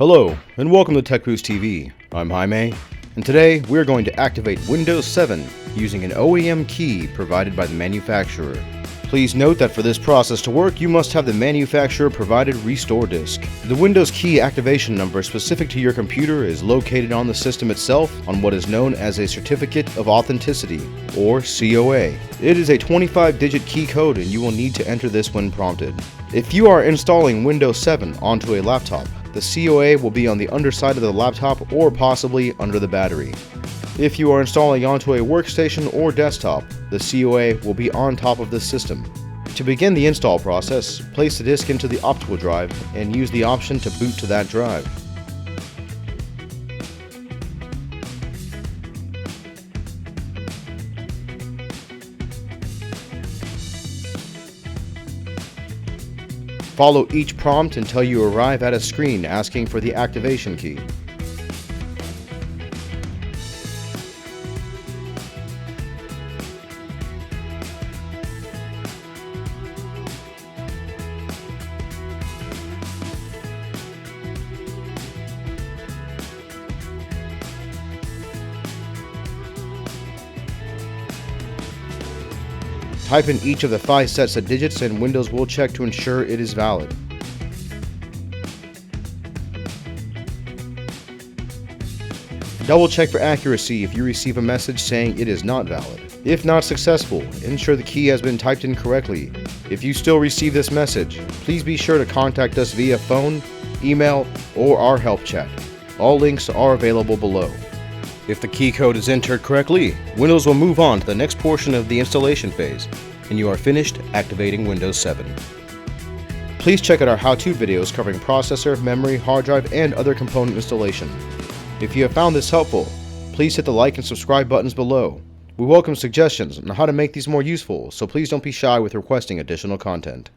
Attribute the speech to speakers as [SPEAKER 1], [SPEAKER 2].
[SPEAKER 1] Hello, and welcome to TekBoost TV. I'm Jaime, and today we're going to activate Windows 7 using an OEM key provided by the manufacturer. Please note that for this process to work, you must have the manufacturer-provided restore disk. The Windows key activation number specific to your computer is located on the system itself on what is known as a Certificate of Authenticity, or COA. It is a 25-digit key code and you will need to enter this when prompted. If you are installing Windows 7 onto a laptop, the COA will be on the underside of the laptop or possibly under the battery. If you are installing onto a workstation or desktop, the COA will be on top of the system. To begin the install process, place the disk into the optical drive and use the option to boot to that drive. Follow each prompt until you arrive at a screen asking for the activation key. Type in each of the 5 sets of digits and Windows will check to ensure it is valid. Double check for accuracy if you receive a message saying it is not valid. If not successful, ensure the key has been typed in correctly. If you still receive this message, please be sure to contact us via phone, email, or our help chat. All links are available below. If the key code is entered correctly, Windows will move on to the next portion of the installation phase, and you are finished activating Windows 7. Please check out our how-to videos covering processor, memory, hard drive, and other component installation. If you have found this helpful, please hit the like and subscribe buttons below. We welcome suggestions on how to make these more useful, so please don't be shy with requesting additional content.